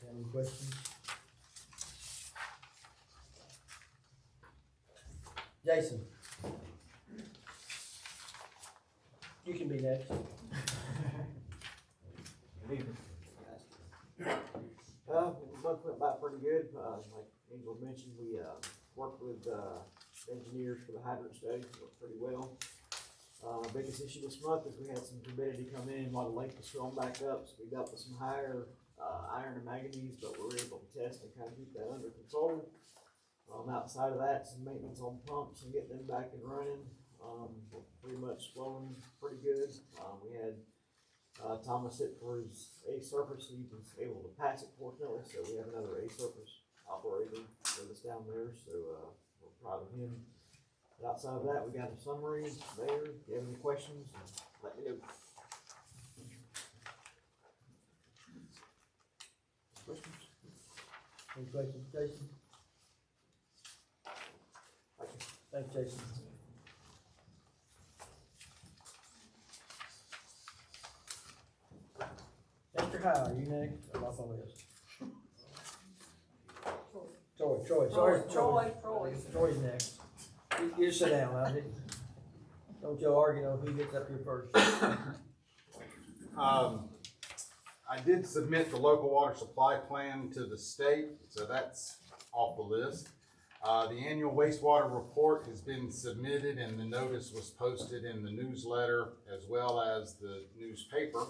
Any questions? Jason. You can be next. The month went by pretty good. Like Angela mentioned, we worked with engineers for the hydrant study. Worked pretty well. Biggest issue this month is we had some humidity come in while the lake was filling back up, so we got with some higher iron and manganese, but we were able to test and kind of keep that under control. Outside of that, some maintenance on pumps and getting them back and running. Pretty much flowing pretty good. We had Thomas hit for his A surface. He was able to pass it fortunately, so we have another A surface operator with us down there, so, we're proud of him. But outside of that, we got a summary there. If you have any questions, let me know. Questions? Any questions, Jason? Thank you. Thanks, Jason. Mr. Howard, you next? I'm off the list. Troy, sorry. Troy's next. You sit down, I didn't. Don't y'all argue on who gets up here first. I did submit the local water supply plan to the state, so that's off the list. The annual wastewater report has been submitted and the notice was posted in the newsletter as well as the newspaper.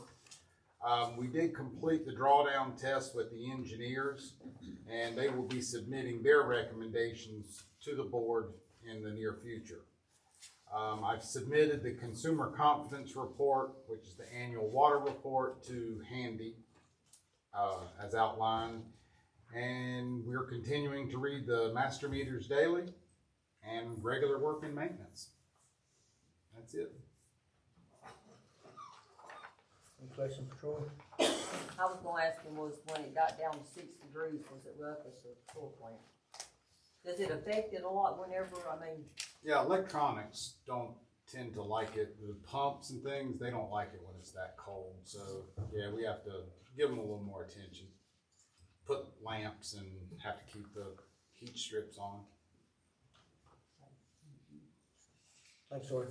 We did complete the drawdown test with the engineers and they will be submitting their recommendations to the board in the near future. I've submitted the consumer confidence report, which is the annual water report, to Handy as outlined. And we're continuing to read the master meters daily and regular work and maintenance. That's it. Any questions for Troy? I was gonna ask him was when it got down to 6 degrees, was it rough as the pool plant? Does it affect it a lot whenever, I mean? Yeah, electronics don't tend to like it. The pumps and things, they don't like it when it's that cold. So yeah, we have to give them a little more attention. Put lamps and have to keep the heat strips on. Thanks, Troy.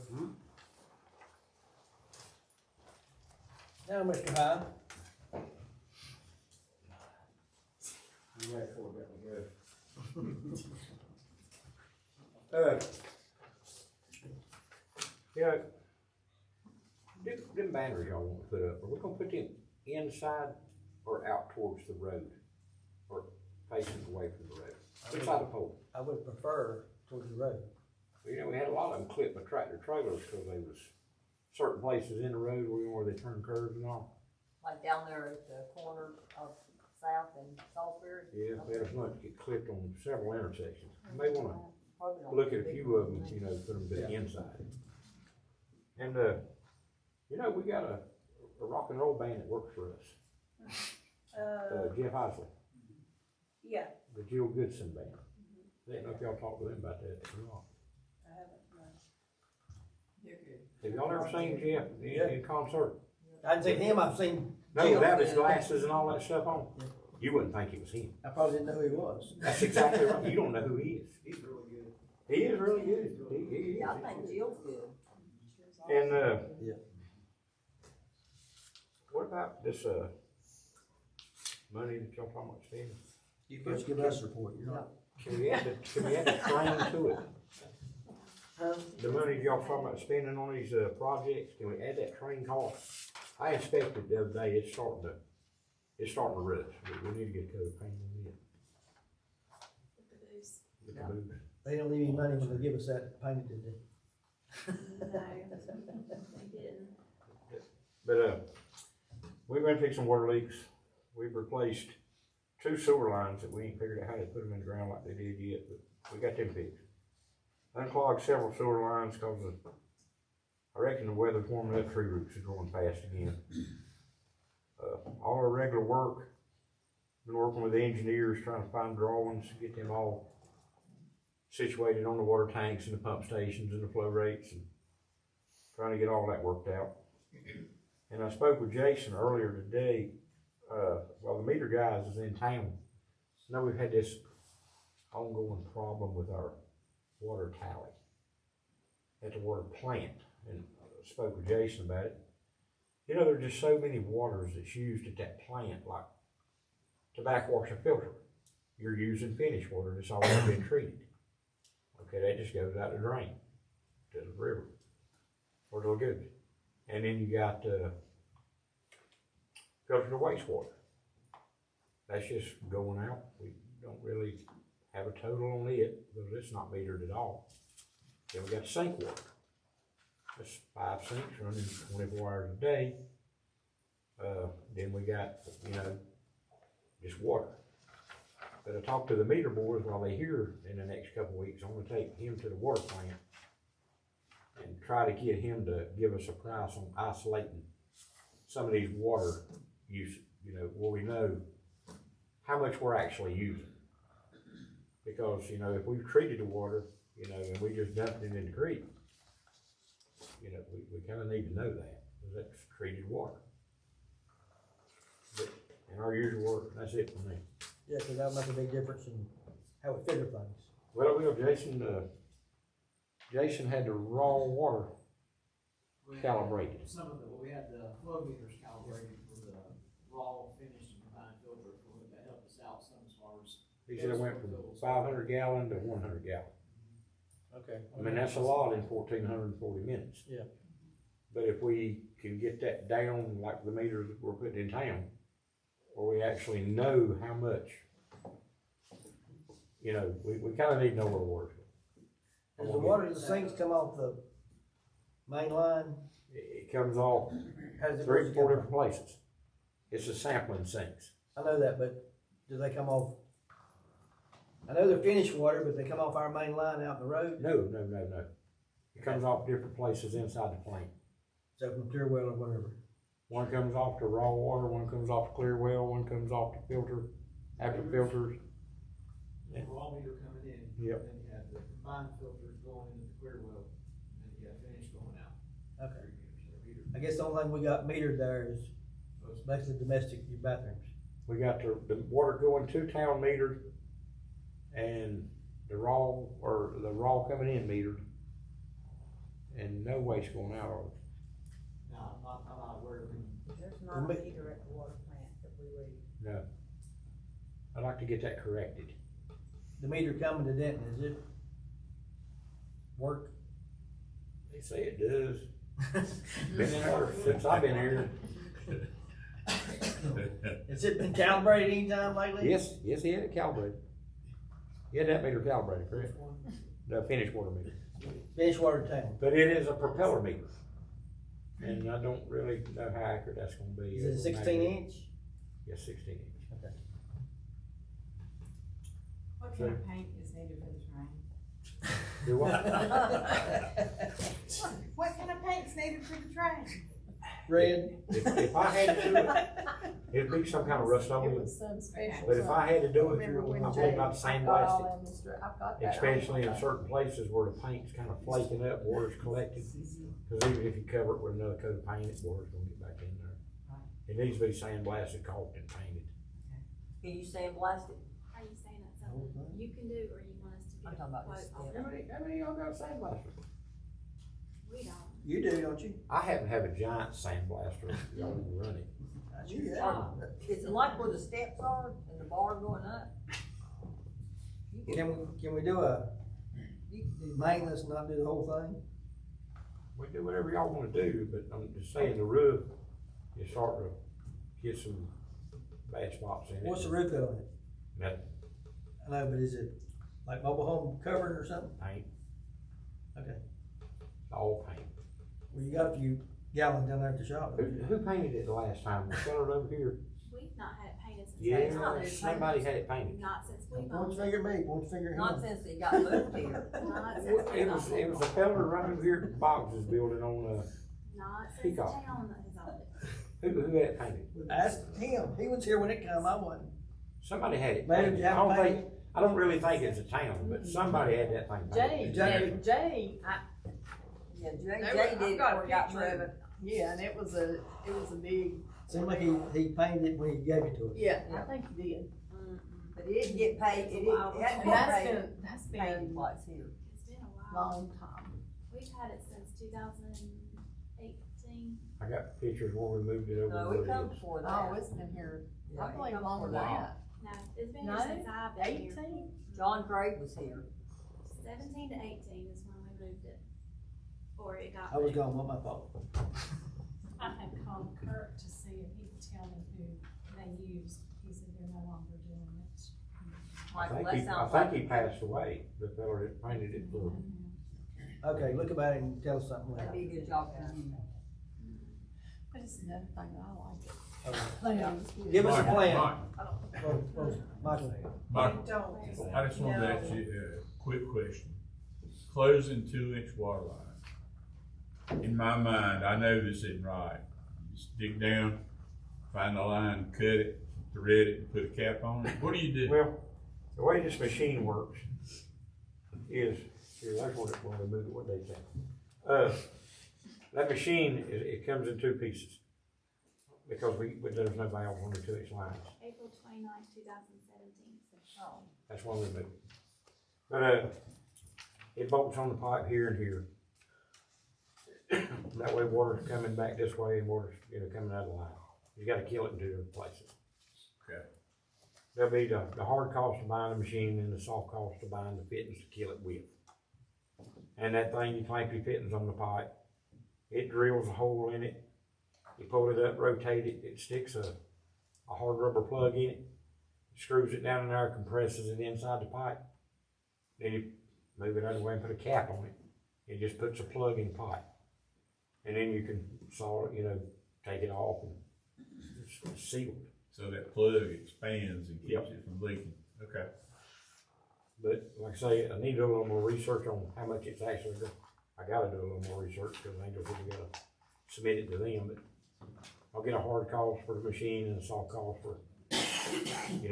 Now, Mr. Hyde. Yeah, them batteries y'all want to put up, are we gonna put them inside or out towards the road? Or facing away from the road? Which side of the pole? I would prefer towards the road. Well, you know, we had a lot of them clipped with tractor trailers because they was certain places in the road where they turn curves and all. Like down there at the corner of South and Salisbury? Yeah, we had a bunch get clipped on several intersections. You may wanna look at a few of them, you know, put them to the inside. And, you know, we got a rock and roll band that works for us. Jeff Isley. Yeah. The Jill Goodson band. I didn't know if y'all talked to them about that or not. I haven't, no. They're good. Have y'all ever seen Jeff in concert? I hadn't seen him, I've seen No, Jill. without his glasses and all that stuff on. Yeah. You wouldn't think it was him. I probably didn't know who he was. That's exactly right. You don't know who he is. He's really good. He is really good. He is. Yeah, I think Jill's good. And, yeah. What about this, money that y'all talking about spending? You can just give us a report, you're not. Can we add the train to it? The money y'all talking about spending on these, projects, can we add that train cost? I inspected the other day, it's starting to rust. We need to get a coat of paint on it. With the boots. They don't leave any money when they give us that painted, did they? No, they didn't. But, we went and fixed some water leaks. We've replaced 2 sewer lines that we ain't figured out how to put them in the ground like they did yet, but we got them fixed. Unclogged several sewer lines cause I reckon the weather's warming up, tree roots are growing fast again. All our regular work, been working with the engineers trying to find drawings, get them all situated on the water tanks and the pump stations and the flow rates and trying to get all that worked out. And I spoke with Jason earlier today, while the meter guys is in town. I know we've had this ongoing problem with our water tally at the water plant, and I spoke with Jason about it. You know, there's just so many waters that's used at that plant, like to backwash a filter. You're using finished water that's already been treated. Okay, that just goes out the drain to the river or the lagoon. And then you got filter to wastewater. That's just going out. We don't really have a total on it because it's not metered at all. Then we got sink water. That's 5 sinks running 24 hours a day. Then we got, you know, just water. But I talked to the meter boys while they here in the next couple of weeks. I'm gonna take him to the water plant and try to get him to give us a price on isolating some of these water use, you know, where we know how much we're actually using. Because, you know, if we've treated the water, you know, and we just dumped it in the creek, you know, we kinda need to know that, because that's treated water. But in our usual water, that's it for me. Yeah, cause that'll make a big difference in how we figure things. Well, Jason had the raw water calibrated. Some of the, we had the flow meters calibrated for the raw, finished, and combined filter fluid that helped us out some as far as. He said it went from 500 gallon to 100 gallon. Okay. I mean, that's a lot in 1,440 minutes. Yeah. But if we can get that down like the meters we're putting in town, where we actually know how much, you know, we kinda need to know where the water's going. Does the water, the sinks come off the main line? It comes off How does it? 3 or 4 different places. It's a sampling sinks. I know that, but do they come off? I know they're finished water, but they come off our main line out in the road? No. It comes off different places inside the plant. So from clear well or whatever. One comes off to raw water, one comes off to clear well, one comes off to filter, after filters. The raw meter coming in. Yep. And then you had the combined filters going into the clear well, and then you had finished going out. Okay. I guess the only thing we got metered there is basically domestic, your bathrooms. We got the water going to town metered, and the raw coming in metered, and no waste going out of it. No, I'm not aware of any. There's not a meter at the water plant that we read. No. I'd like to get that corrected. The meter coming to Denton, is it work? They say it does. Been in there since I've been here. Has it been calibrated any time lately? Yes, he had it calibrated. He had that meter calibrated, correct? The finished water meter. Finished water tank. But it is a propeller meter. And I don't really know how accurate that's gonna be. Is it 16 inch? Yes, 16 inch. Okay. What kind of paint is needed for the train? Do what? What kind of paint's needed for the train? Red. If I had to do it, it'd be some kind of Rust-Oleum. But if I had to do it, I believe I'd sandblast it. Especially in certain places where the paint's kind of flaking up, water's collected. Because even if you cover it with another coat of paint, water's gonna get back in there. It needs to be sandblasted, caulked, and painted. Can you sandblast it? Are you saying that's something you can do, or you want us to I'm get talking a about this. quote? How many of y'all got a sandblaster? We don't. You do, don't you? I happen to have a giant sandblaster, if y'all want to run it. Is it like where the steps are and the bar going up? Can we do a maintenance and not do the whole thing? We do whatever y'all wanna do, but I'm just saying the roof is starting to get some bad spots in it. What's the roof on it? Metal I know, but is it like mobile home covered or something? paint, Okay. all paint. Well, you got a few gallons down there at the shop. Who painted it the last time? The fellow over here? We've not had it painted since. Yeah, somebody had it painted. Not since we've Point owned your it. finger at me, point your finger at him. Not since it got moved here. Not since It we've was, owned it was a fellow right over here at the Boxes building on, Not since the Peacock. town has owned it. who had it painted? Ask him, he was here when it come, I wasn't. Somebody had it Maybe painted. you have paint. I don't really think it's a town, but somebody had that thing painted. Jay. Jay, Yeah, Jay I've did it before got a it got picture of moved. it, yeah, and it was a big, Seemed like he painted it when he gave it to us. yeah, I think he did. But it didn't get paid, it hadn't And been that's paid. been, that's Painted been twice here. It's been a while. long time. We've had it since 2018. I got pictures where we moved it over. No, where it come is. before that. Oh, it's been here, Yeah, I it believe come longer before than that. that. No, it's been No, here since I've been here. 18? John Craig was here. 17 to 18 is when we moved it. Or it got. I was moved. gone, what my fault? I had called Kurt to see if he could tell me who they used. He said they're no longer doing it. Like, I well, that think sounds he like, passed away, the fellow that painted it for. Okay, look about it and tell us something. that'd be a good job for you. But it's another thing that I like it. Give us a Mike, plan. Mike, Michael, Mike, I just wanted to ask you a quick question. Closing 2-inch water line. In my mind, I know this isn't right. You just dig down, find the line, cut it, thread it, and put a cap on it. What do you do? Well, the way this machine works is, here, that's what we moved it, what they say. That machine, it comes in 2 pieces. Because there's no valves on the 2-inch lines. April 29th, 2017. That's why we moved it. But, it bolts on the pipe here and here. That way water's coming back this way and water's, coming out of the line. You gotta kill it in 2 different places. Okay. There'll be the hard cost of buying the machine and the soft cost of buying the fittings to kill it with. And that thing, you clamp your fittings on the pipe. It drills a hole in it. You pull it up, rotate it, it sticks a hard rubber plug in it, screws it down in there, compresses it inside the pipe. Then you move it out of the way and put a cap on it. It just puts a plug in the pipe. And then you can saw it, take it off and it's sealed. So that plug expands and keeps it from leaking. Okay. But like I say, I need to do a little more research on how much it's actually going. I gotta do a little more research because I ain't just gotta submit it to them, but I'll get a hard cost for the machine and a soft cost for,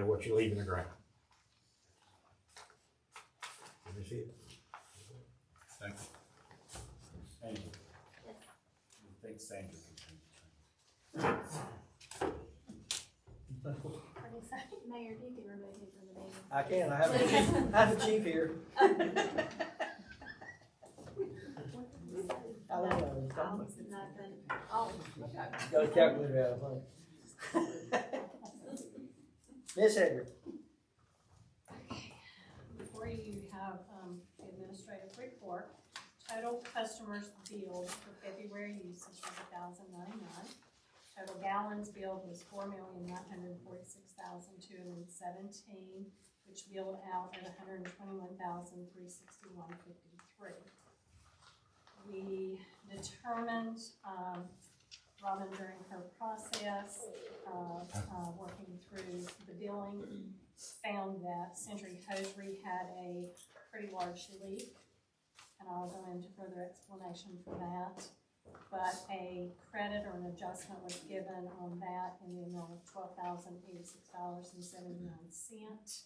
what you leave in the ground. And that's it. Thank you. Thank you. I think Sandra can Mayor, if you could remove him from the meeting. I can, I have a chief here. I don't know. Nothing. Oh, Got a calculator out, I think. Miss Hedrick. Before you have, the administrative report, total customers billed for February usage was 1,099. Total gallons billed was 4,946,217, which billed out at 121,361.53. We determined, Robin during her process of working through the billing, found that Century Hosiery had a pretty large leak, and I'll go into further explanation for that. But a credit or an adjustment was given on that in the amount of $12,086.79.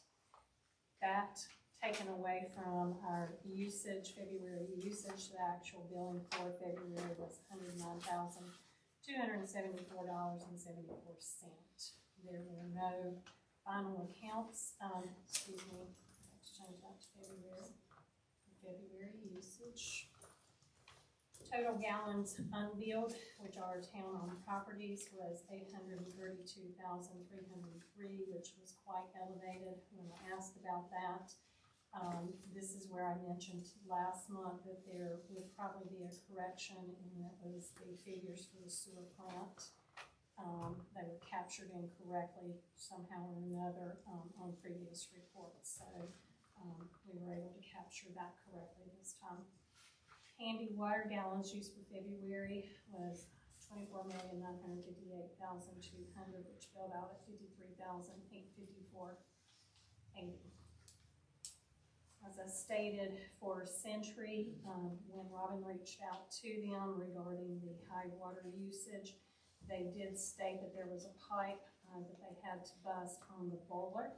That taken away from our usage, February usage, the actual billing for February was $109,274.74. There were no final accounts, excuse me, let's change that to February usage. Total gallons unbilled, which are town-owned properties, was 832,303, which was quite elevated when I asked about that. This is where I mentioned last month that there would probably be a correction, and that was the figures for the sewer plant. They were captured incorrectly somehow or another on previous reports, so we were able to capture that correctly this time. Handy water gallons used for February was 24,958,200, which billed out at 53,854.80. As I stated, for Century, when Robin reached out to them regarding the high water usage, they did state that there was a pipe that they had to bust on the boiler,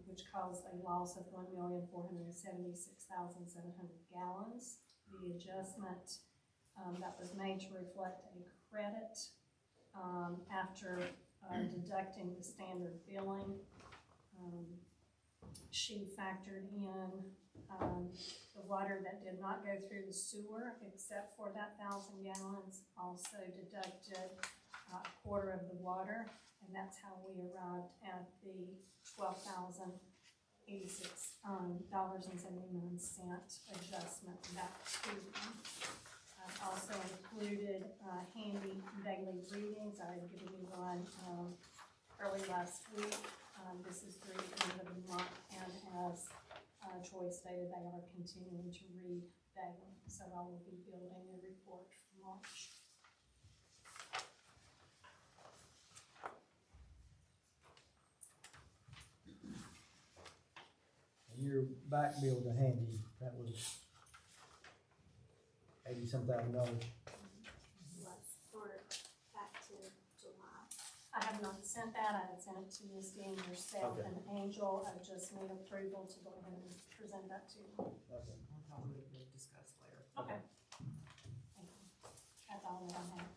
which caused a loss of 1,476,700 gallons. The adjustment that was made to reflect a credit after deducting the standard billing. She factored in the water that did not go through the sewer except for that 1,000 gallons, also deducted a quarter of the water, and that's how we arrived at the $12,086.79 adjustment back to them. I've also included handy daily readings. I had given you one early last week. This is through the end of the month, and as Troy stated, they are continuing to read daily. So I will be building a report for March. back building handy, that was $80-some thousand. Was for back to July. I have not sent that, I had sent it to Misty and yourself Okay. and Angel, I just need approval to go ahead and present that to you. Okay. I thought we would discuss later. Okay. Thank you. That's all that I have.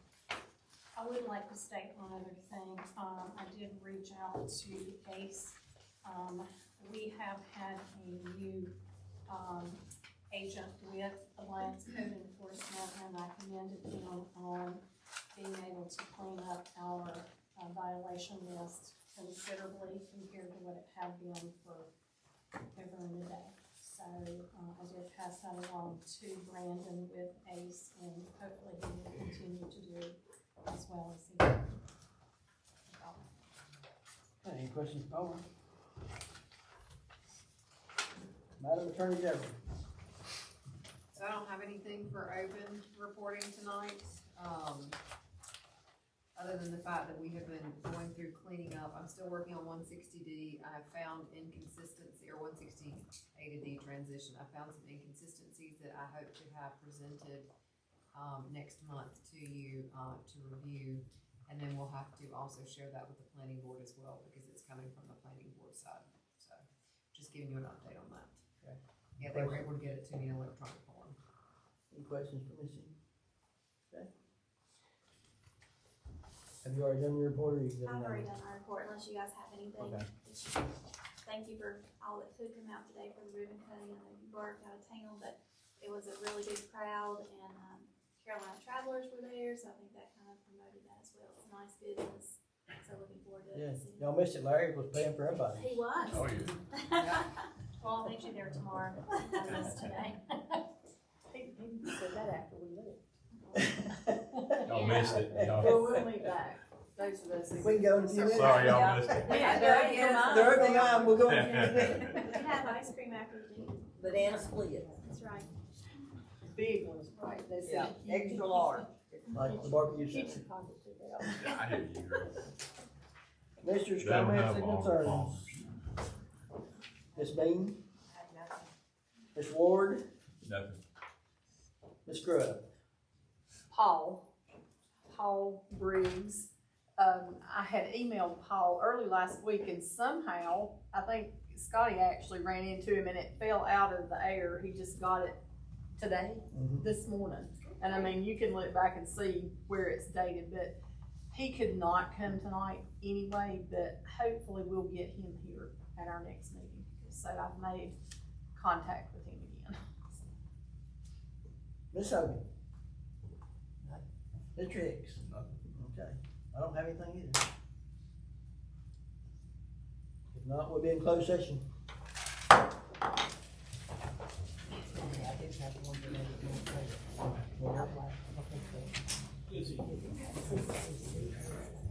I would like to state one other thing, I did reach out to ACE. We have had a new, agent with Alliance Code Enforcement, and I commended him on being able to clean up our violation list considerably compared to what it had been for over in the day. So, I did pass that along to Brandon with ACE, and hopefully he will continue to do as well as he did. Any questions, Paul? Madam Attorney General. So I don't have anything for open reporting tonight, other than the fact that we have been going through cleaning up. I'm still working on 160D. I have found inconsistency, or 160A to D transition. I found some inconsistencies that I hope to have presented next month to you to review. And then we'll have to also share that with the planning board as well, because it's coming from the planning board side. So just giving you an update on that. Okay. Yeah, they were able to get it to me in electronic form. Any questions for Missy? Okay. Have you already done your report, or you done? I've already done my report, unless you guys have anything. Okay. Thank you for all that could come out today for the ribbon cutting. I know you worked out of town, but it was a really big crowd, and Carolina travelers were there, so I think that kind of promoted that as well. It's a nice business, so looking forward to Yeah, seeing. y'all missed it, Larry was paying for everybody. He was. Oh, yeah. Well, I'll meet you there tomorrow, I missed today. He said that after we left. Y'all missed it, y'all. Well, we'll meet back. Those of us. We can go in a few minutes. Sorry, y'all missed it. Yeah, They're opening line, we'll go in a few minutes. We have ice cream after the meeting. Banana split, That's right. big ones, right, that's yeah, it. extra large. Like the barbecue Keep center. your pockets in there. Yeah, I hear you, girl. Commissioners, They don't comments, have and all the concerns. farmers. Ms. Bean, Ms. Ward, Nothing. Ms. Grubb. Paul Briggs. I had emailed Paul early last week, and somehow, I think Scotty actually ran into him and it fell out of the air. He just got it today, this morning. And I mean, you can look back and see where it's dated, but he could not come tonight anyway, but hopefully we'll get him here at our next meeting. So I've made contact with him again. Ms. Hogan. Ms. Triggs. Okay, I don't have anything either. If not, we'll be in closed session. I did have one.